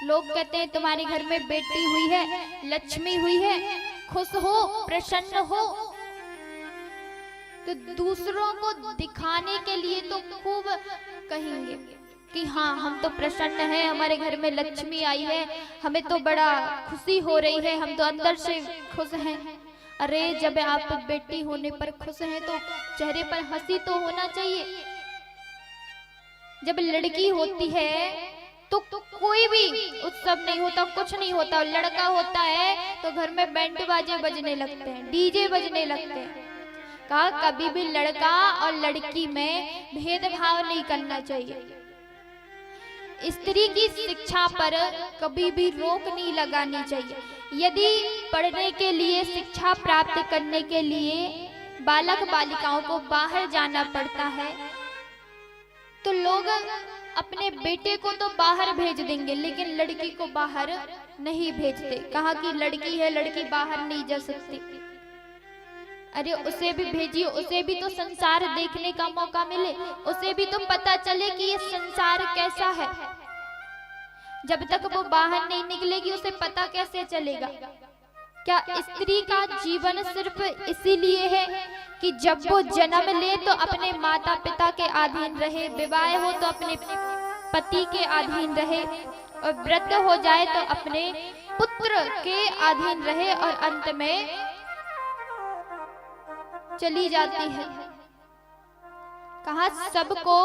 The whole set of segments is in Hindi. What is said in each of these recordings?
लोग कहते हैं तुम्हारे घर में बेटी हुई है, लक्ष्मी हुई है, खुश हो, प्रसन्न हो। तो दूसरों को दिखाने के लिए तो खूब कहेंगे कि हाँ हम तो प्रसन्न हैं, हमारे घर में लक्ष्मी आई है, हमें तो बड़ा खुशी हो रही है, हम तो अंदर से खुश हैं। अरे जब आप बेटी होने पर खुश हैं तो चेहरे पर हंसी तो होना चाहिए। जब लड़की होती है तो कोई भी उत्सव नहीं होता, कुछ नहीं होता। लड़का होता है तो घर में बैंड बाजे बजने लगते हैं, डीजे बजने लगते हैं। कहा कभी भी लड़का और लड़की में भेदभाव नहीं करना चाहिए। स्त्री की शिक्षा पर कभी भी रोक नहीं लगानी चाहिए। यदि पढ़ने के लिए, शिक्षा प्राप्त करने के लिए बालक बालिकाओं को बाहर जाना पड़ता है तो लोग अपने बेटे को तो बाहर भेज देंगे लेकिन लड़की को बाहर नहीं भेजते। कहा कि लड़की है, लड़की बाहर नहीं जा सकती। अरे उसे भी भेजिए, उसे भी तो संसार देखने का मौका मिले, उसे भी तो पता चले कि ये संसार कैसा है। जब तक वो बाहर नहीं निकलेगी उसे पता कैसे चलेगा। क्या स्त्री का जीवन सिर्फ इसीलिए है कि जब वो जन्म ले तो अपने माता पिता के अधीन रहे, विवाह हो तो अपने पति के अधीन रहे, और वृद्ध हो जाए तो अपने पुत्र के अधीन रहे और अंत में चली जाती है। कहा सबको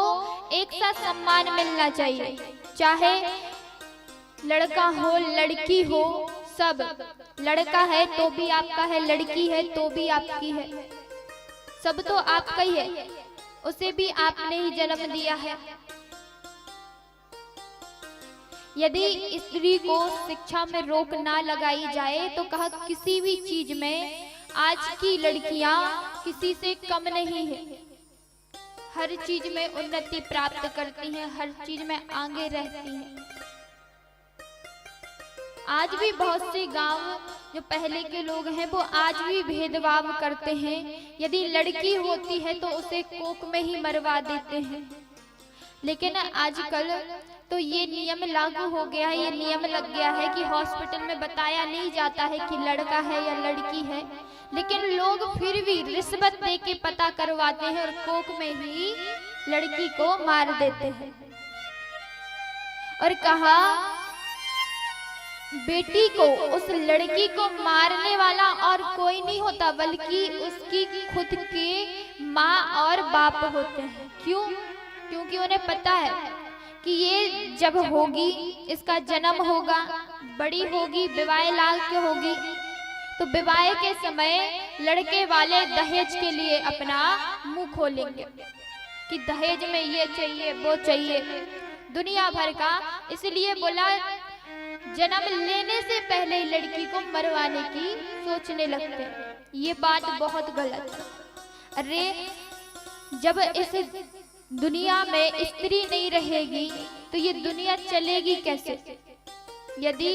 एक सा सम्मान मिलना चाहिए, चाहे लड़का हो लड़की हो, सब। लड़का है तो भी आपका है, लड़की है तो भी आपकी है, सब तो आपका ही है, उसे भी आपने ही जन्म दिया है। यदि स्त्री को शिक्षा में रोक ना लगाई जाए तो कहा किसी भी चीज में आज की लड़कियां किसी से कम नहीं है, हर चीज में उन्नति प्राप्त करती हैं, हर चीज में आगे रहती हैं। आज भी बहुत से गांव जो पहले के लोग हैं वो आज भी भेदभाव करते हैं। यदि लड़की होती है तो उसे कोख में ही मरवा देते हैं। लेकिन आजकल तो ये नियम लागू हो गया है, ये नियम लग गया है कि हॉस्पिटल में बताया नहीं जाता है कि लड़का है या लड़की है, लेकिन लोग फिर भी रिश्वत दे के पता करवाते हैं और कोख में ही लड़की को मार देते हैं। और कहा बेटी को, उस लड़की को मारने वाला और कोई नहीं होता बल्कि उसकी खुद के माँ और बाप होते हैं। क्यों? क्योंकि उन्हें पता है कि ये जब होगी, इसका जन्म होगा, बड़ी होगी, विवाह लाग के होगी, तो विवाह के समय लड़के वाले दहेज के लिए अपना मुंह खोलेंगे कि दहेज में ये चाहिए वो चाहिए, दुनिया भर का। इसलिए बोला जन्म लेने से पहले ही लड़की को मरवाने की सोचने लगते हैं। ये बात बहुत गलत है। अरे जब इस दुनिया में स्त्री नहीं रहेगी तो ये दुनिया चलेगी कैसे? यदि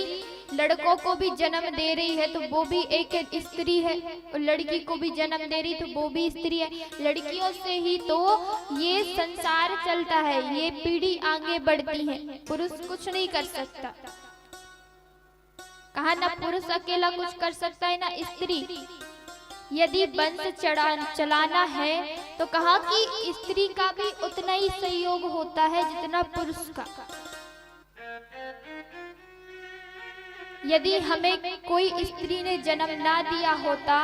लड़कों को भी जन्म दे रही है तो वो भी एक स्त्री है, और लड़की को भी जन्म दे रही तो वो भी स्त्री है। लड़कियों से ही तो ये संसार चलता है, ये पीढ़ी आगे बढ़ती है। पुरुष कुछ नहीं कर सकता। कहा ना पुरुष अकेला कुछ कर सकता है ना स्त्री। यदि वंश चलाना है तो कहा कि स्त्री का भी उतना ही सहयोग होता है जितना पुरुष का। यदि हमें कोई स्त्री ने जन्म ना दिया होता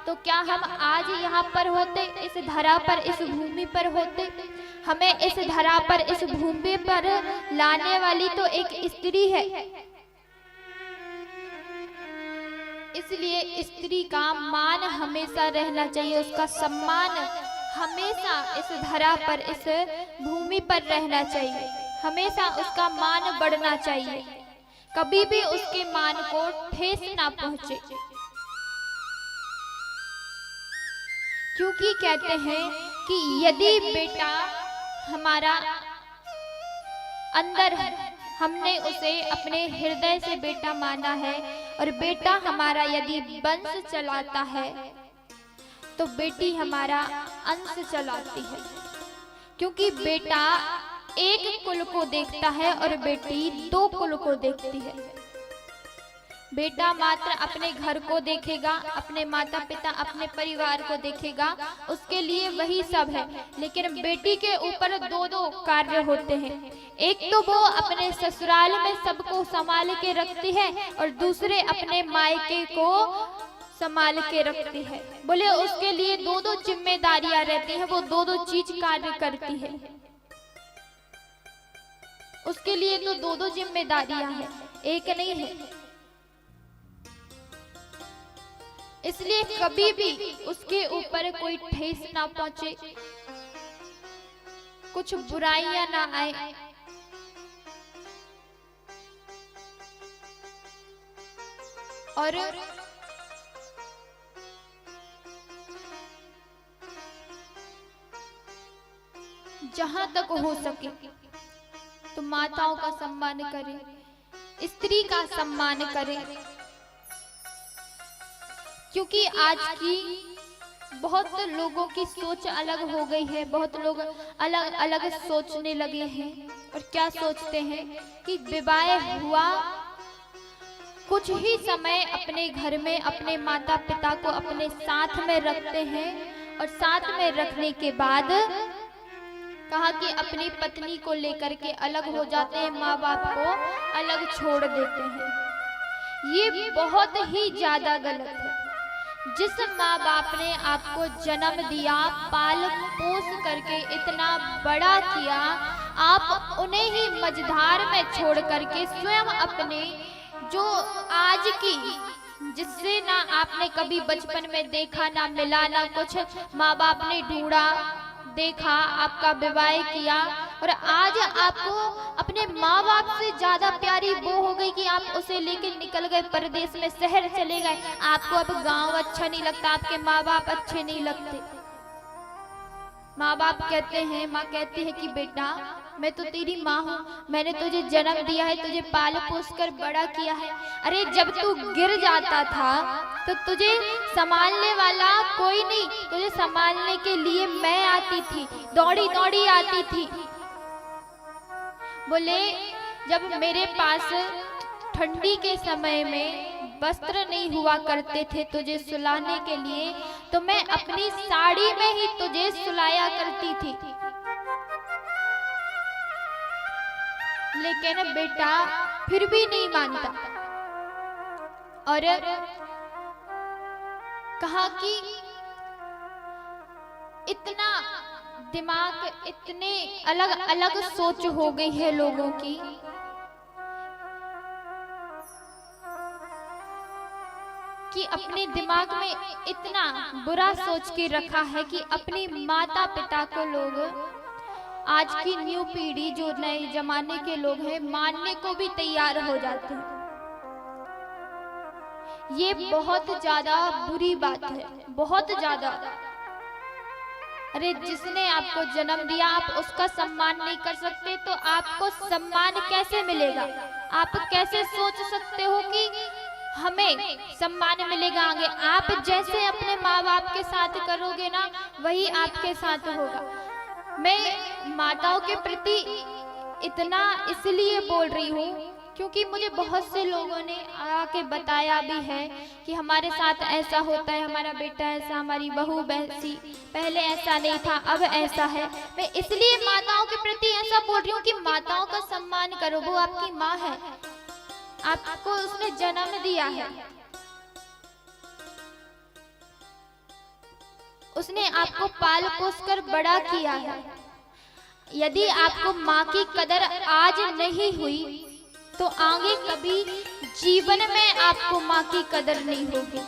तो क्या हम आज यहाँ पर होते, इस धरा पर, इस भूमि पर होते? हमें इस धरा पर, इस भूमि पर लाने वाली तो एक स्त्री है। इसलिए स्त्री का मान हमेशा रहना चाहिए, उसका सम्मान हमेशा इस धरा पर, इस भूमि पर रहना चाहिए। हमेशा उसका मान बढ़ना चाहिए, कभी भी उसके मान को ठेस ना पहुंचे। क्योंकि कहते हैं कि यदि बेटा हमारा अंदर है, हमने उसे अपने हृदय से बेटा माना है, और बेटा हमारा यदि वंश चलाता है तो बेटी हमारा अंश चलाती है। क्योंकि बेटा एक कुल को देखता है और बेटी दो कुल को देखती है। बेटा मात्र अपने घर को देखेगा, अपने माता पिता अपने परिवार को देखेगा, उसके लिए वही सब है। लेकिन बेटी के ऊपर दो दो कार्य होते हैं। एक तो वो अपने ससुराल में सबको संभाल के रखती है और दूसरे अपने मायके को संभाल के रखती है। बोले उसके लिए दो दो जिम्मेदारियां रहती हैं, वो दो दो चीज कार्य करती है। उसके लिए तो दो दो जिम्मेदारियां हैं, एक नहीं है। इसलिए कभी भी उसके ऊपर कोई ठेस ना पहुंचे, कुछ बुराइयां ना आए। और जहां तक हो सके तो माताओं का सम्मान करे, स्त्री का सम्मान करे, क्योंकि आज की बहुत लोगों की सोच अलग हो गई है। बहुत लोग अलग अलग सोचने लगे हैं। और क्या सोचते हैं कि विवाह हुआ, कुछ ही समय अपने घर में अपने माता पिता को अपने साथ में रखते हैं और साथ में रखने के बाद कहा कि अपनी पत्नी को लेकर के अलग हो जाते हैं, माँ बाप को अलग छोड़ देते हैं। ये बहुत ही ज्यादा गलत है। जिस माँ बाप ने आपको जन्म दिया, पाल पोस करके इतना बड़ा किया, आप उन्हें ही मझधार में छोड़ करके स्वयं अपने जो आज की, जिससे ना आपने कभी बचपन में देखा, ना मिला, ना कुछ माँ बाप ने ढूंढा देखा, आपका विवाह किया, और आज आपको अपने माँ बाप से ज्यादा प्यारी वो हो गई कि आप उसे लेके निकल गए परदेश में, शहर चले गए। आपको अब गांव अच्छा नहीं लगता, आपके माँ बाप अच्छे नहीं लगते। माँ बाप कहते हैं, माँ कहती है कि बेटा मैं तो तेरी माँ हूँ, मैंने तुझे जन्म दिया है, तुझे पाल पोस कर बड़ा किया है। अरे जब तू गिर जाता था तो तुझे संभालने वाला कोई नहीं, तुझे संभालने के लिए मैं आती थी, दौड़ी दौड़ी आती थी। बोले जब मेरे पास ठंडी के समय में वस्त्र नहीं हुआ करते थे तुझे सुलाने के लिए, तो मैं अपनी साड़ी में ही तुझे सुलाया करती थी। लेकिन बेटा फिर भी नहीं मानता और कहा कि इतना दिमाग, इतने अलग अलग सोच हो गई है लोगों की कि अपने दिमाग में इतना बुरा सोच के रखा है कि अपनी माता पिता को लोग, आज की न्यू पीढ़ी जो नए जमाने के लोग हैं, मानने को भी तैयार हो जाते हैं। ये बहुत ज्यादा बुरी बात है, बहुत ज्यादा। अरे जिसने आपको जन्म दिया आप उसका सम्मान नहीं कर सकते तो आपको सम्मान कैसे मिलेगा? आप कैसे सोच सकते हो कि हमें सम्मान मिलेगा आगे? आप जैसे अपने माँ बाप के साथ करोगे ना, वही आपके साथ होगा। मैं माताओं के प्रति इतना इसलिए बोल रही हूँ क्योंकि मुझे बहुत से लोगों ने आके बताया भी है कि हमारे साथ ऐसा होता है, हमारा बेटा ऐसा, हमारी बहू वैसी, पहले ऐसा नहीं था अब ऐसा है। मैं इसलिए माताओं के प्रति ऐसा बोल रही हूँ कि माताओं का सम्मान करो, वो आपकी माँ है, आपको उसने जन्म दिया है, उसने आपको पाल पोस कर बड़ा किया है। यदि आपको माँ की कदर आज नहीं हुई तो आगे कभी जीवन में आपको माँ की कदर नहीं होगी।